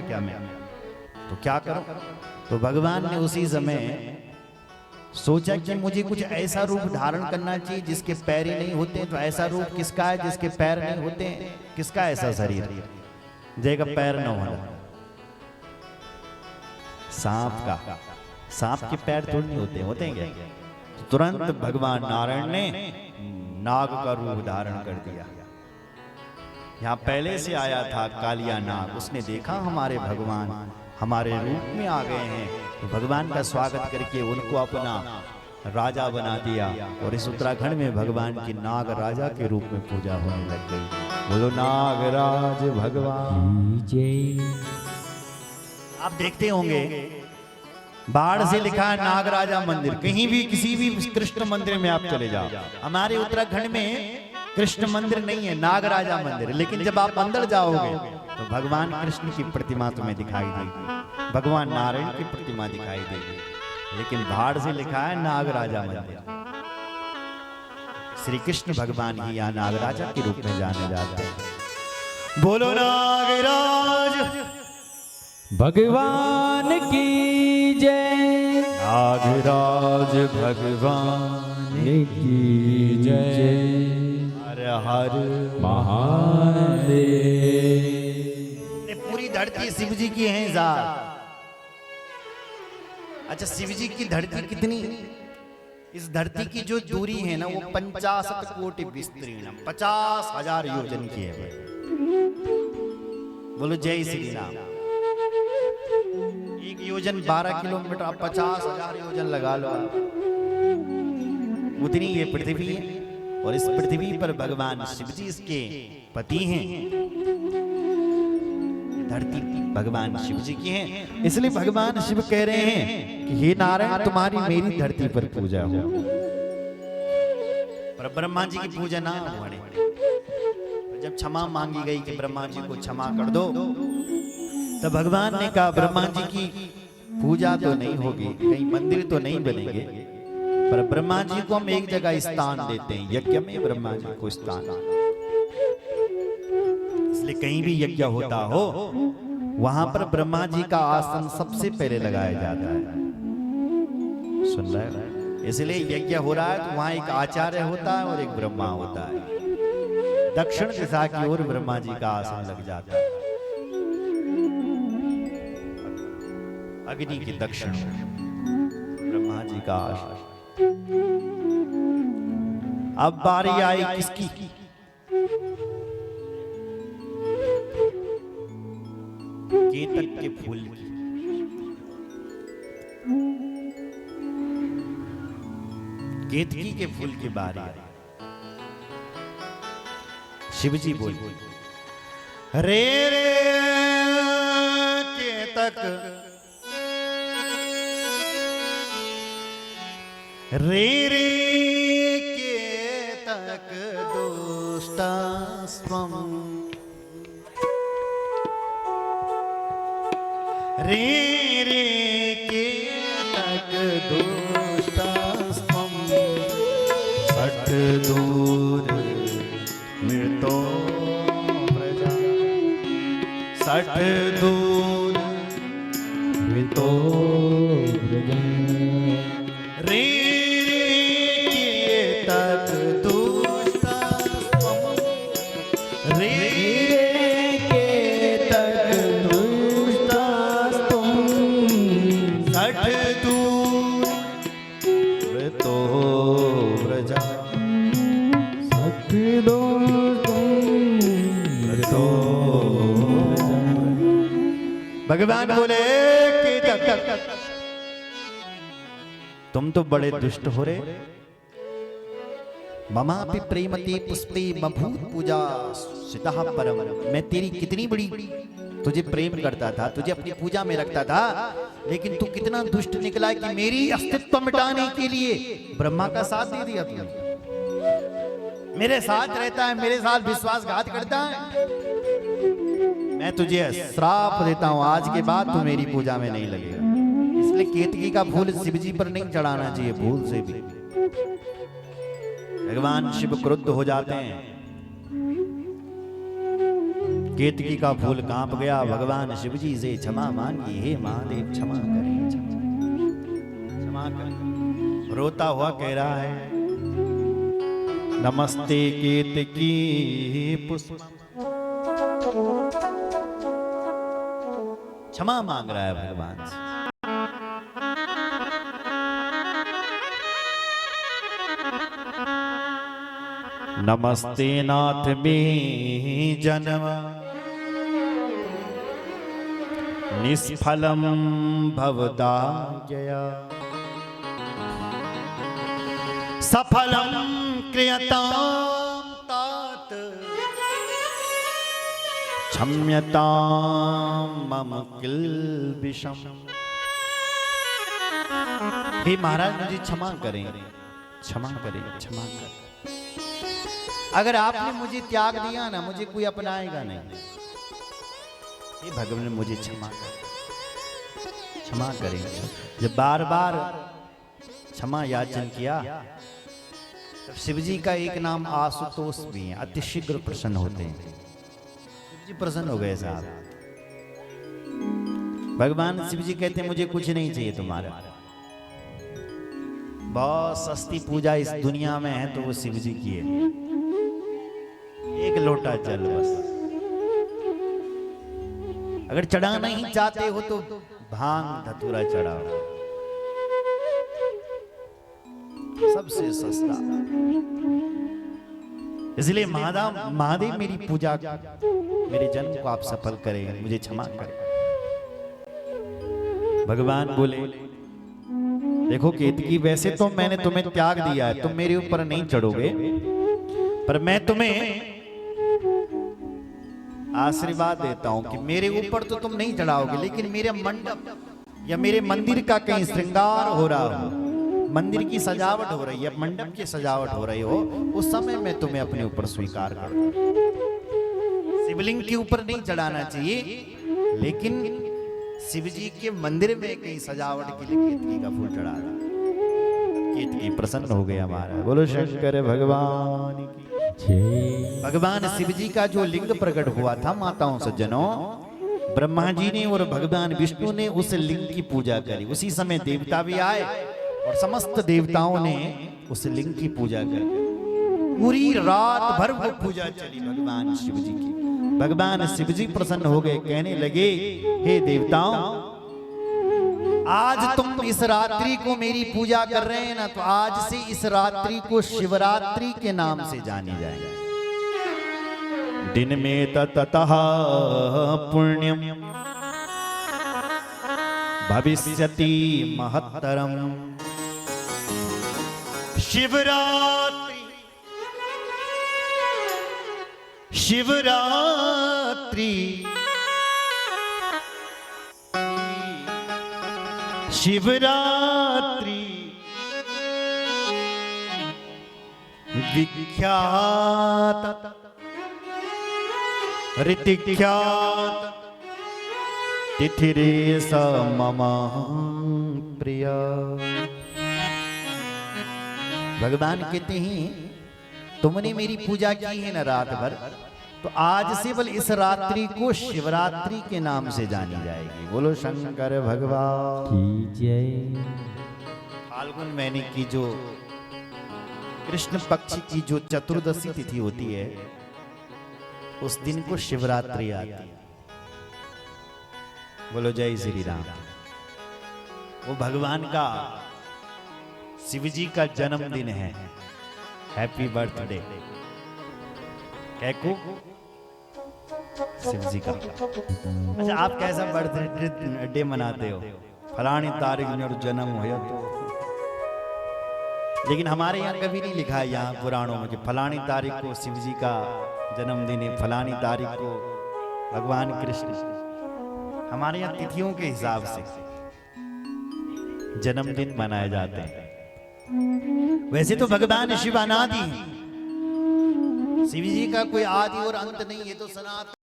क्या मैं? तो क्या करूं? तो भगवान ने उसी समय सोचा कि मुझे कुछ ऐसा रूप धारण करना चाहिए जिसके पैर ही नहीं होते। तो ऐसा रूप किसका है जिसके पैर नहीं होते? किसका ऐसा शरीर देखा पैर न होना? सांप का। सांप के पैर थोड़ी नहीं होते, होते हैं क्या? तो तुरंत भगवान नारायण ने नाग का रूप धारण कर दिया। यहाँ पहले से आया था कालिया नाग, उसने देखा हमारे भगवान हमारे रूप में आ गए हैं, तो भगवान का स्वागत करके उनको अपना राजा बना दिया। और इस उत्तराखंड में भगवान की नाग राजा के रूप में पूजा होने लग गई। बोलो नागराज भगवान जय। आप देखते होंगे बाढ़ से लिखा है नागराजा मंदिर। कहीं भी किसी भी कृष्ण मंदिर में आप चले जाओ, हमारे उत्तराखंड में कृष्ण मंदिर नहीं है, नागराजा मंदिर। लेकिन जब आप अंदर जाओगे तो भगवान कृष्ण की प्रतिमा तुम्हें दिखाई देगी, भगवान नारायण की प्रतिमा दिखाई देगी, लेकिन बाढ़ से लिखा है नागराजा मंदिर। श्री कृष्ण भगवान ही यहाँ नागराजा के रूप में जाने जाते हैं। बोलो नागराज भगवान की जय। नागराज भगवान की जय। हर हर महादेव। पूरी धरती शिव जी की है जार। अच्छा, शिव जी की धरती कितनी? इस धरती की जो दूरी है ना वो 50 कोटि विस्तीर्ण, 50,000 योजन की है। बोलो जय श्री राम। एक योजन 12 किलोमीटर, आप 50,000 योजन लगा लो, उतनी ये पृथ्वी है। और इस पृथ्वी पर भगवान शिव जी इसके पति हैं। धरती भगवान शिव जी की है, इसलिए भगवान शिव कह रहे हैं कि हे नारायण तुम्हारी मेरी धरती पर पूजा हो। पर ब्रह्मा जी की पूजा ना हो। जब क्षमा मांगी गई कि ब्रह्मा जी को क्षमा कर दो, तो भगवान ने कहा ब्रह्मा जी की पूजा तो नहीं होगी, कहीं मंदिर तो नहीं बनेंगे, पर ब्रह्मा जी को हम एक जगह स्थान देते हैं, यज्ञ में ब्रह्मा जी को स्थान। इसलिए कहीं भी यज्ञ होता हो वहां पर ब्रह्मा जी का आसन सबसे पहले लगाया जाता है। सुन रहे हैं? इसलिए यज्ञ हो रहा है तो वहां एक आचार्य होता है और एक ब्रह्मा होता है। दक्षिण दिशा की ओर ब्रह्मा जी का आसन लग जाता है, अग्नि की दक्षिण ब्रह्मा जी का आसन। अब बारी आई किसकी? केतक के फूल की। केतकी के फूल की बारी आई। शिव जी बोल रे रे केतक, रे रे केतक दुष्टास्त्वं, रे रे केतक दुष्टास्त्वं, सट दूर मृतो प्रजा, सट दूर मृतो प्रजा, रे भगवान बोले कि तुम तो बड़े दुष्ट हो रे। ममापि प्रेमते पुष्पे मभूत पूजा सितः परम। मैं तेरी कितनी बड़ी तुझे प्रेम करता था, तुझे अपनी पूजा में रखता था, लेकिन तू कितना दुष्ट निकला कि मेरी अस्तित्व मिटाने के लिए ब्रह्मा का साथ दे दिया तूने। मेरे साथ रहता है, मेरे साथ विश्वासघात करता है। मैं तुझे श्राप देता हूं, आज के बाद तू मेरी पूजा में नहीं लगेगा। इसलिए केतकी का फूल शिव जी पर नहीं चढ़ाना चाहिए भूल से भी। भगवान शिव क्रुद्ध हो जाते हैं। केतकी का फूल कांप गया। भगवान शिव जी से क्षमा मांगी, हे महादेव क्षमा करें, क्षमा करें। रोता हुआ कह रहा है, नमस्ते केतकी पुष्प। क्षमा मांग रहा है भगवान से। नमस्ते नाथ में जन्म निष्फलम भवदाज्ञया सफलम क्रियताम तात क्षम्यताम मम किल्बिषम। हे महाराज मुझे क्षमा करें, क्षमा करें, क्षमा करें। अगर आपने मुझे त्याग दिया ना, मुझे कोई अपनाएगा नहीं। हे भगवान मुझे क्षमा करें, क्षमा करें। जब बार बार क्षमा याचन किया तब शिव जी का एक नाम आशुतोष भी है, अति शीघ्र प्रसन्न होते हैं। शिव जी प्रसन्न हो गए साहब। भगवान शिव जी कहते हैं मुझे कुछ नहीं चाहिए तुम्हारा। बहुत सस्ती पूजा इस दुनिया में है तो वो शिव जी की है। एक लोटा जल बस। अगर चढ़ाना ही चाहते हो तो भांग धतूरा चढ़ाओ, सबसे सस्ता। इसलिए महादेव मेरी पूजा, मेरे जन्म को आप सफल करें, मुझे क्षमा करें। भगवान बोले, देखो केतकी, वैसे तो मैंने तुम्हें त्याग दिया है, तुम मेरे ऊपर नहीं चढ़ोगे, पर मैं तुम्हें आशीर्वाद देता हूं कि मेरे ऊपर तो तुम नहीं चढ़ाओगे, लेकिन मेरे मंडप या मेरे मंदिर का कहीं श्रृंगार हो रहा हो, मंदिर की सजावट हो रही है, मंडप की सजावट हो रही हो, उस समय मैं तुम्हें अपने ऊपर स्वीकार करूंगा। शिवलिंग के ऊपर नहीं चढ़ाना चाहिए, लेकिन शिव जी के मंदिर में कहीं सजावट के लिए केतकी का फूल चढ़ा रहा। केतकी प्रसन्न हो गया महाराज। बोलो शंकर भगवान की जय। भगवान शिव जी का जो लिंग प्रकट हुआ था माताओं सज्जनों, ब्रह्मा जी ने और भगवान विष्णु ने उस लिंग की पूजा करी। उसी समय देवता भी आए और समस्त देवताओं ने उस लिंग की पूजा करी। पूरी रात भर वो पूजा चली भगवान शिव जी की। भगवान शिव जी प्रसन्न हो गए, कहने लगे, हे देवताओं, आज तुम इस रात्रि को मेरी पूजा कर रहे हैं ना, तो आज से इस रात्रि को शिवरात्रि के नाम से जानी जाएगी। दिन में ततः पुण्यम भविष्यति महत्तरम। शिवरात्रि शिवरात्रि शिवरात्रि विख्यात ऋतिख्यात तिथिरेश मम प्रिय। भगवान कहते हैं तुमने मेरी पूजा की है ना रात भर, तो आज से बल इस रात्रि को शिवरात्रि के नाम से जानी जाएगी। बोलो शंकर भगवान की जय। फाल्गुन महीने की जो कृष्ण पक्ष की जो चतुर्दशी तिथि होती है, उस दिन को शिवरात्रि आती है। बोलो जय श्री राम। वो भगवान का, शिव जी का जन्मदिन है। हैप्पी बर्थडे कैको शिव जी का। अच्छा, आप कैसा बर्थडे मनाते हो? फलानी तारीख में जन्म हो तो, लेकिन हमारे यहाँ कभी नहीं लिखा है यहाँ पुराणों में कि फलानी तारीख को शिव जी का जन्मदिन है, फलानी तारीख को भगवान कृष्ण। हमारे यहाँ तिथियों के हिसाब से जन्मदिन मनाए जाते हैं। वैसे तो भगवान शिव अनादि हैं, शिव जी का कोई आदि और अंत नहीं है, तो सनातन